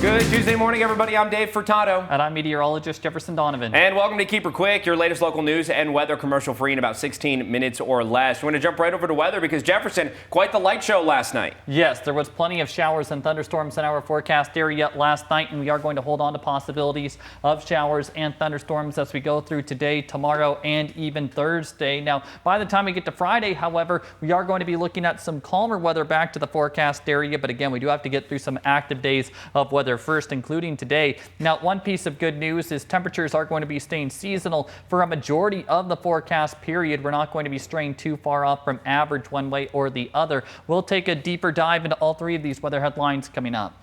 Good Tuesday morning, everybody. I'm Dave Furtado. And I'm meteorologist Jefferson Donovan. And welcome to Keep Her Quick, your latest local news and weather commercial free in about 16 minutes or less. We're going to jump right over to weather because Jefferson, quite the light show last night. Yes, there was plenty of showers and thunderstorms in our forecast area last night, and we are going to hold on to possibilities of showers and thunderstorms as we go through today, tomorrow, and even Thursday. Now, by the time we get to Friday, however, we are going to be looking at some calmer weather back to the forecast area, but again, we do have to get through some active days of weather first, including today. Now, one piece of good news is temperatures are going to be staying seasonal for a majority of the forecast period. We're not going to be straying too far off from average one way or the other. We'll take a deeper dive into all three of these weather headlines coming up.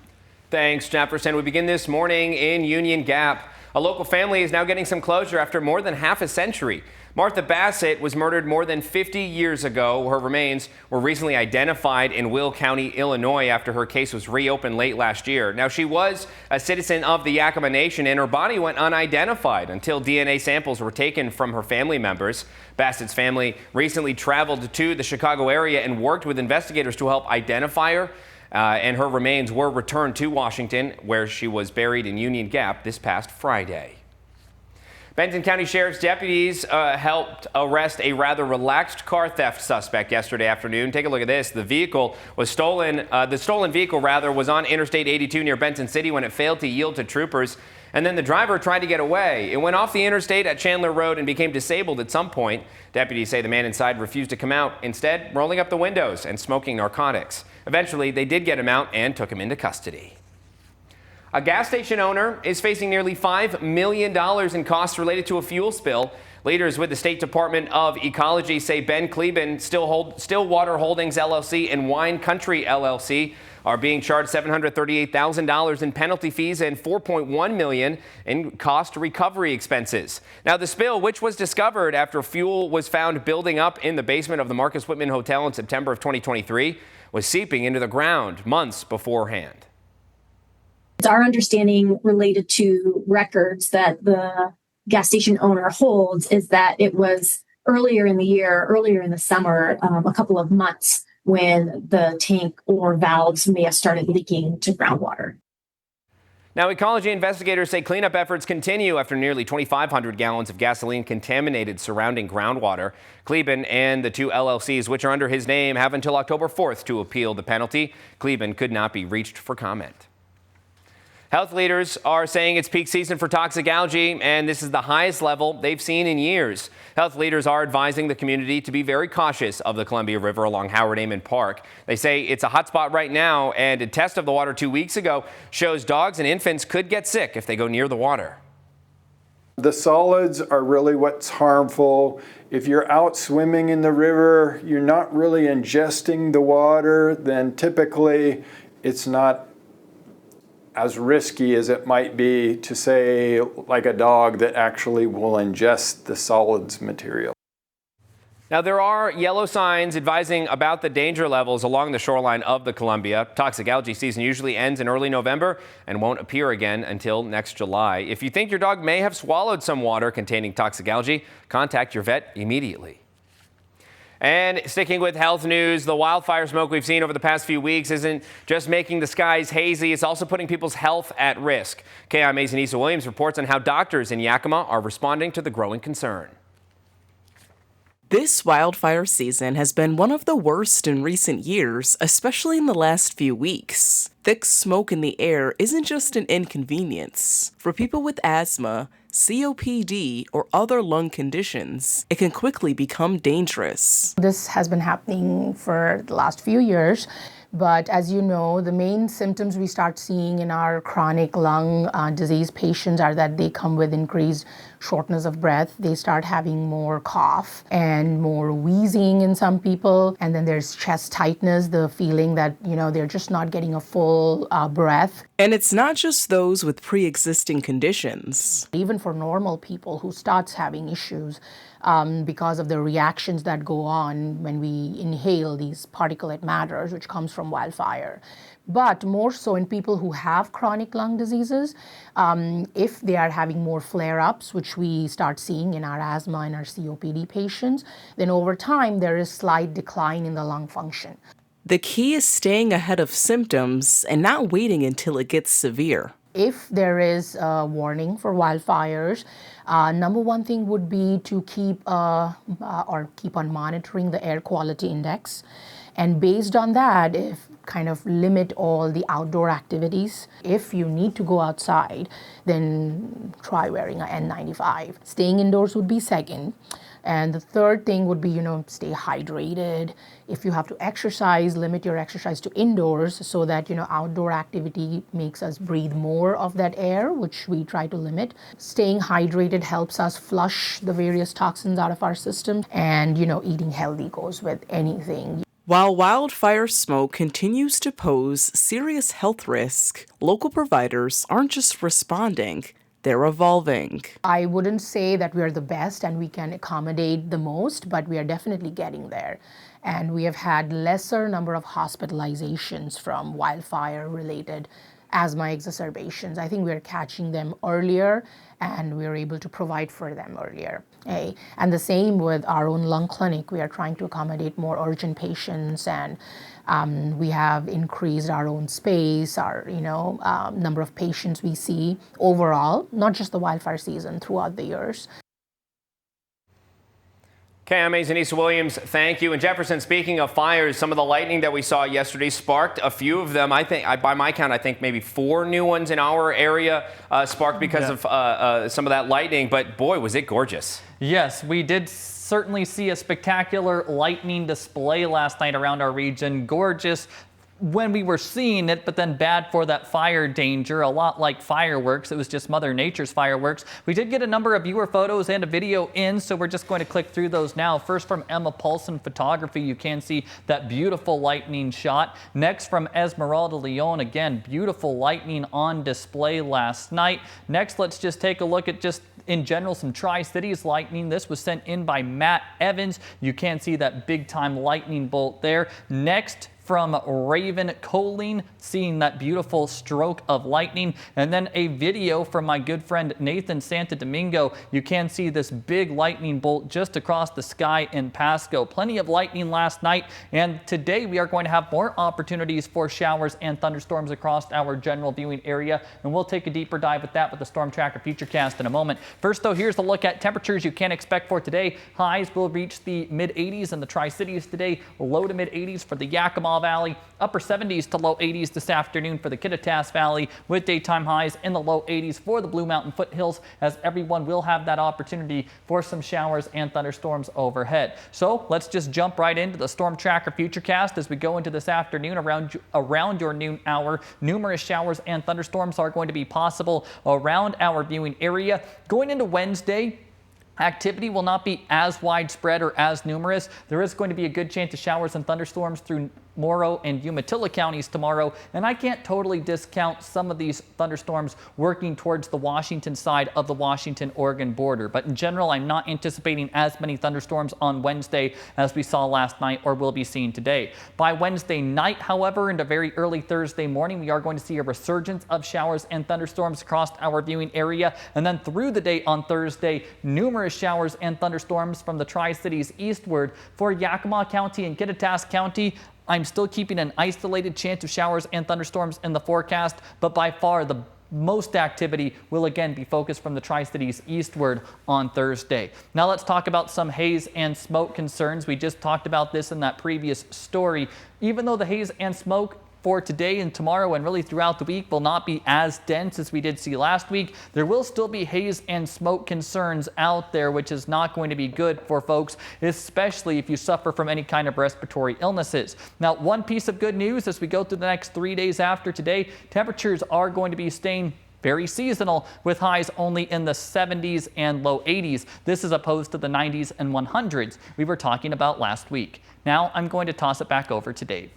Thanks, Jefferson. We begin this morning in Union Gap. A local family is now getting some closure after more than half a century. Martha Bassett was murdered more than 50 years ago. Her remains were recently identified in Will County, Illinois, after her case was reopened late last year. Now, she was a citizen of the Yakima Nation, and her body went unidentified until DNA samples were taken from her family members. Bassett's family recently traveled to the Chicago area and worked with investigators to help identify her. And her remains were returned to Washington, where she was buried in Union Gap this past Friday. Benton County Sheriff's deputies helped arrest a rather relaxed car theft suspect yesterday afternoon. Take a look at this. The vehicle was stolen. The stolen vehicle, was on Interstate 82 near Benton City when it failed to yield to troopers. And then the driver tried to get away. It went off the interstate at Chandler Road and became disabled at some point. Deputies say the man inside refused to come out, instead rolling up the windows and smoking narcotics. Eventually, they did get him out and took him into custody. A gas station owner is facing nearly $5 million in costs related to a fuel spill. Leaders with the State Department of Ecology say Ben Kleban, Stillwater Holdings LLC, and Wine Country LLC are being charged $738,000 in penalty fees and $4.1 million in cost recovery expenses. Now, the spill, which was discovered after fuel was found building up in the basement of the Marcus Whitman Hotel in September of 2023, was seeping into the ground months beforehand. It's our understanding related to records that the gas station owner holds is that it was earlier in the summer, a couple of months when the tank or valves may have started leaking to groundwater. Now, Ecology investigators say cleanup efforts continue after nearly 2,500 gallons of gasoline contaminated surrounding groundwater. Kleban and the two LLCs, which are under his name, have until October 4th to appeal the penalty. Kleban could not be reached for comment. Health leaders are saying it's peak season for toxic algae, and this is the highest level they've seen in years. Health leaders are advising the community to be very cautious of the Columbia River along Howard Amon Park. They say it's a hot spot right now, and a test of the water 2 weeks ago shows dogs and infants could get sick if they go near the water. The solids are really what's harmful. If you're out swimming in the river, you're not really ingesting the water, then typically it's not as risky as it might be to say like a dog that actually will ingest the solids material. Now, there are yellow signs advising about the danger levels along the shoreline of the Columbia. Toxic algae season usually ends in early November and won't appear again until next July. If you think your dog may have swallowed some water containing toxic algae, contact your vet immediately. And sticking with health news, the wildfire smoke we've seen over the past few weeks isn't just making the skies hazy, it's also putting people's health at risk. KIMA's Anissa Williams reports on how doctors in Yakima are responding to the growing concern. This wildfire season has been one of the worst in recent years, especially in the last few weeks. Thick smoke in the air isn't just an inconvenience. For people with asthma, COPD, or other lung conditions, it can quickly become dangerous. This has been happening for the last few years, but as you know, the main symptoms we start seeing in our chronic lung disease patients are that they come with increased shortness of breath. They start having more cough and more wheezing in some people. And then there's chest tightness, the feeling that, they're just not getting a full breath. And it's not just those with pre-existing conditions. Even for normal people who starts having issues because of the reactions that go on when we inhale these particulate matters, which comes from wildfire. But more so in people who have chronic lung diseases, if they are having more flare-ups, which we start seeing in our asthma and our COPD patients, then over time there is slight decline in the lung function. The key is staying ahead of symptoms and not waiting until it gets severe. If there is a warning for wildfires, number one thing would be to keep on monitoring the air quality index. And based on that, if kind of limit all the outdoor activities. If you need to go outside, then try wearing an N95. Staying indoors would be second. And the third thing would be, stay hydrated. If you have to exercise, limit your exercise to indoors so that, outdoor activity makes us breathe more of that air, which we try to limit. Staying hydrated helps us flush the various toxins out of our system. And, eating healthy goes with anything. While wildfire smoke continues to pose serious health risk, local providers aren't just responding, they're evolving. I wouldn't say that we are the best and we can accommodate the most, but we are definitely getting there. And we have had lesser number of hospitalizations from wildfire-related asthma exacerbations. I think we're catching them earlier and we're able to provide for them earlier. And the same with our own lung clinic. We are trying to accommodate more urgent patients, and we have increased our own space, our number of patients we see overall, not just the wildfire season, throughout the years. KMA's Anissa Williams, thank you. And Jefferson, speaking of fires, some of the lightning that we saw yesterday sparked a few of them. I think, by my count, I think maybe 4 new ones in our area sparked because of some of that lightning. But boy, was it gorgeous. Yes, we did certainly see a spectacular lightning display last night around our region. Gorgeous when we were seeing it, but then bad for that fire danger, a lot like fireworks. It was just Mother Nature's fireworks. We did get a number of viewer photos and a video in, so we're just going to click through those now. First from Emma Paulson Photography, you can see that beautiful lightning shot. Next from Esmeralda Leon, again, beautiful lightning on display last night. Next, let's just take a look at just in general some Tri-Cities lightning. This was sent in by Matt Evans. You can see that big time lightning bolt there. Next, from Raven Colleen, seeing that beautiful stroke of lightning. And then a video from my good friend Nathan Santo Domingo. You can see this big lightning bolt just across the sky in Pasco. Plenty of lightning last night, and today we are going to have more opportunities for showers and thunderstorms across our general viewing area, and we'll take a deeper dive at that with the Storm Tracker Futurecast in a moment. First though, here's a look at temperatures you can expect for today. Highs will reach the mid-80s in the Tri-Cities today, low to mid-80s for the Yakima Valley, upper 70s to low 80s this afternoon for the Kittitas Valley, with daytime highs in the low 80s for the Blue Mountain foothills, as everyone will have that opportunity for some showers and thunderstorms overhead. So let's just jump right into the Storm Tracker Futurecast as we go into this afternoon around your noon hour. Numerous showers and thunderstorms are going to be possible around our viewing area. Going into Wednesday, activity will not be as widespread or as numerous. There is going to be a good chance of showers and thunderstorms through Morrow and Umatilla counties tomorrow, and I can't totally discount some of these thunderstorms working towards the Washington side of the Washington-Oregon border. But in general, I'm not anticipating as many thunderstorms on Wednesday as we saw last night or will be seeing today. By Wednesday night, however, into very early Thursday morning, we are going to see a resurgence of showers and thunderstorms across our viewing area, and then through the day on Thursday, numerous showers and thunderstorms from the Tri-Cities eastward. For Yakima County and Kittitas County, I'm still keeping an isolated chance of showers and thunderstorms in the forecast, but by far the most activity will again be focused from the Tri-Cities eastward on Thursday. Now let's talk about some haze and smoke concerns. We just talked about this in that previous story. Even though the haze and smoke for today and tomorrow and really throughout the week will not be as dense as we did see last week, there will still be haze and smoke concerns out there, which is not going to be good for folks, especially if you suffer from any kind of respiratory illnesses. Now, one piece of good news as we go through the next 3 days after today, temperatures are going to be staying very seasonal, with highs only in the 70s and low 80s. This is opposed to the 90s and 100s we were talking about last week. Now I'm going to toss it back over to Dave.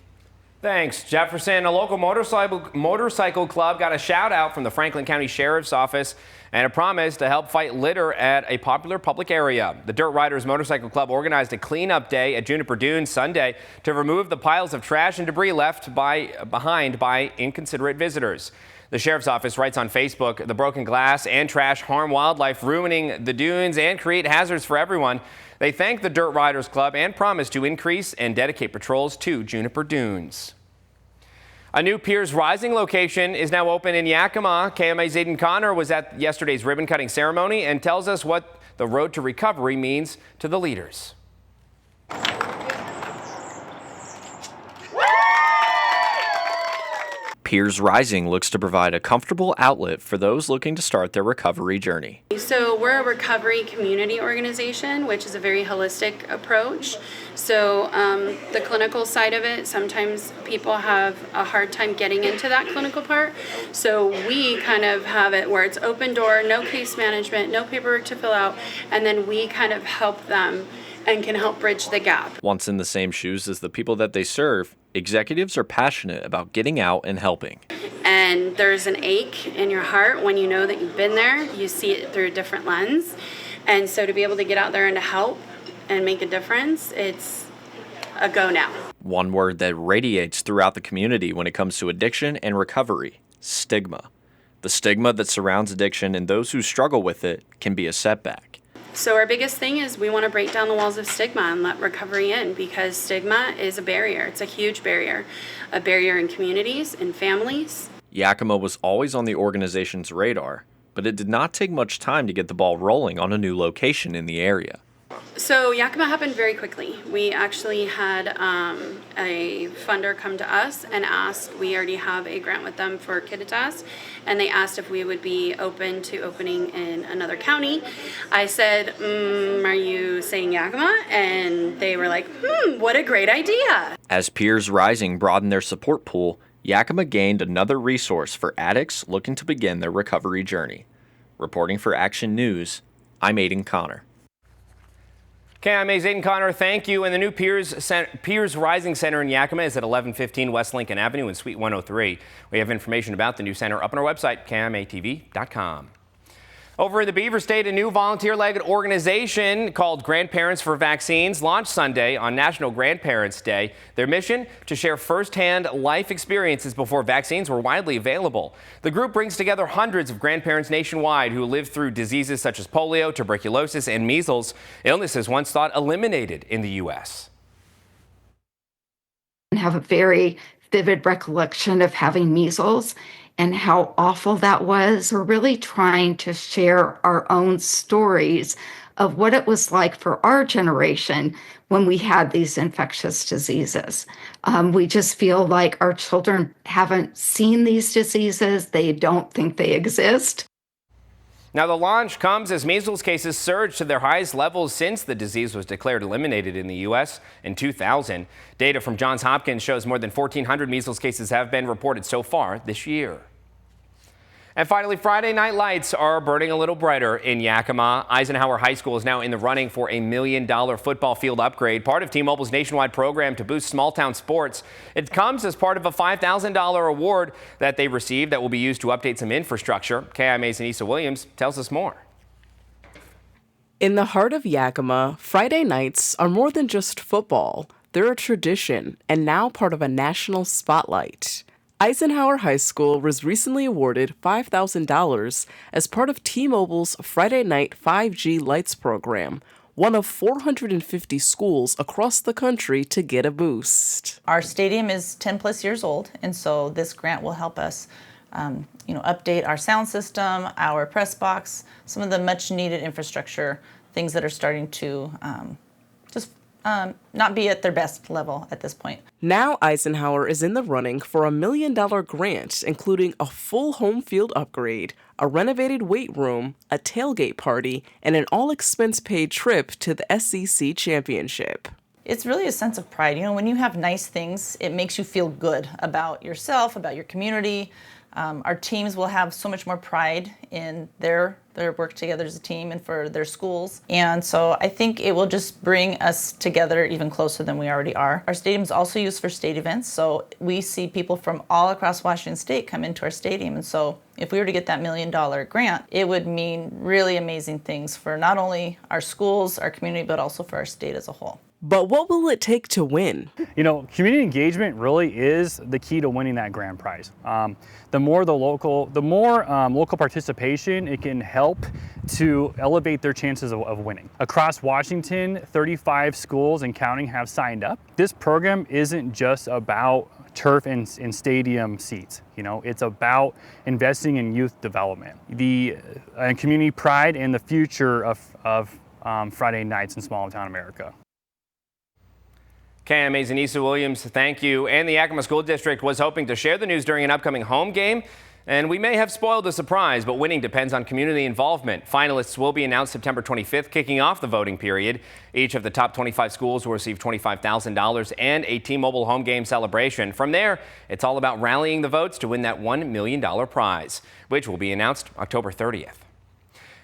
Thanks, Jefferson. A local motorcycle club got a shout out from the Franklin County Sheriff's Office and a promise to help fight litter at a popular public area. The Dirt Riders Motorcycle Club organized a cleanup day at Juniper Dunes Sunday to remove the piles of trash and debris left behind by inconsiderate visitors. The Sheriff's Office writes on Facebook, the broken glass and trash harm wildlife, ruining the dunes and create hazards for everyone. They thanked the Dirt Riders Club and promised to increase and dedicate patrols to Juniper Dunes. A new Piers Rising location is now open in Yakima. KMA's Aiden Connor was at yesterday's ribbon-cutting ceremony and tells us what the road to recovery means to the leaders. Piers Rising looks to provide a comfortable outlet for those looking to start their recovery journey. So we're a recovery community organization, which is a very holistic approach. So the clinical side of it, sometimes people have a hard time getting into that clinical part. So we kind of have it where it's open door, no case management, no paperwork to fill out, and then we kind of help them and can help bridge the gap. Once in the same shoes as the people that they serve, executives are passionate about getting out and helping. And there's an ache in your heart when you know that you've been there, you see it through a different lens. And so to be able to get out there and to help and make a difference, it's a go now. One word that radiates throughout the community when it comes to addiction and recovery: stigma. The stigma that surrounds addiction and those who struggle with it can be a setback. So our biggest thing is we want to break down the walls of stigma and let recovery in, because stigma is a barrier. It's a huge barrier. A barrier in communities, in families. Yakima was always on the organization's radar, but it did not take much time to get the ball rolling on a new location in the area. So Yakima happened very quickly. We actually had a funder come to us and asked, we already have a grant with them for Kittitas, and they asked if we would be open to opening in another county. I said, are you saying Yakima? And they were like, what a great idea. As Piers Rising broadened their support pool, Yakima gained another resource for addicts looking to begin their recovery journey. Reporting for Action News, I'm Aiden Connor. KMA's Aiden Connor, thank you. And the new Piers Rising Center in Yakima is at 1115 West Lincoln Avenue in Suite 103. We have information about the new center up on our website, KMATV.com. Over in the Beaver State, a new volunteer-led organization called Grandparents for Vaccines launched Sunday on National Grandparents Day. Their mission: to share firsthand life experiences before vaccines were widely available. The group brings together hundreds of grandparents nationwide who lived through diseases such as polio, tuberculosis, and measles, illnesses once thought eliminated in the U.S. I have a very vivid recollection of having measles and how awful that was. We're really trying to share our own stories of what it was like for our generation when we had these infectious diseases. We just feel like our children haven't seen these diseases. They don't think they exist. Now, the launch comes as measles cases surge to their highest levels since the disease was declared eliminated in the U.S. in 2000. Data from Johns Hopkins shows more than 1,400 measles cases have been reported so far this year. And finally, Friday night lights are burning a little brighter in Yakima. Eisenhower High School is now in the running for a $1 million football field upgrade, part of T-Mobile's nationwide program to boost small-town sports. It comes as part of a $5,000 award that they received that will be used to update some infrastructure. KIMA's Anissa Williams tells us more. In the heart of Yakima, Friday nights are more than just football. They're a tradition and now part of a national spotlight. Eisenhower High School was recently awarded $5,000 as part of T-Mobile's Friday Night 5G Lights program, one of 450 schools across the country to get a boost. Our stadium is 10 plus years old, and so this grant will help us update our sound system, our press box, some of the much needed infrastructure, things that are starting to not be at their best level at this point. Now Eisenhower is in the running for a $1 million grant, including a full home field upgrade, a renovated weight room, a tailgate party, and an all-expense-paid trip to the SEC championship. It's really a sense of pride. You know, when you have nice things, it makes you feel good about yourself, about your community. Our teams will have so much more pride in their work together as a team and for their schools. And so I think it will just bring us together even closer than we already are. Our stadium is also used for state events, so we see people from all across Washington State come into our stadium. And so if we were to get that $1 million grant, it would mean really amazing things for not only our schools, our community, but also for our state as a whole. But what will it take to win? You know, community engagement really is the key to winning that grand prize. The more local participation, it can help to elevate their chances of winning. Across Washington, 35 schools and counting have signed up. This program isn't just about turf and stadium seats. You know, it's about investing in youth development, the community pride, and the future of Friday nights in small town America. KMA's Anissa Williams, thank you. And the Yakima School District was hoping to share the news during an upcoming home game, and we may have spoiled the surprise, but winning depends on community involvement. Finalists will be announced September 25th, kicking off the voting period. Each of the top 25 schools will receive $25,000 and a T-Mobile home game celebration. From there, it's all about rallying the votes to win that $1 million prize, which will be announced October 30th.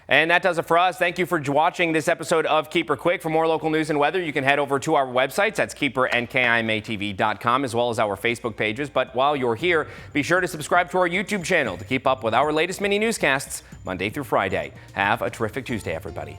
And that does it for us. Thank you for watching this episode of Keeper Quick. For more local news and weather, you can head over to our websites. That's Keeper and KIMATV.com, as well as our Facebook pages. But while you're here, be sure to subscribe to our YouTube channel to keep up with our latest mini newscasts Monday through Friday. Have a terrific Tuesday, everybody.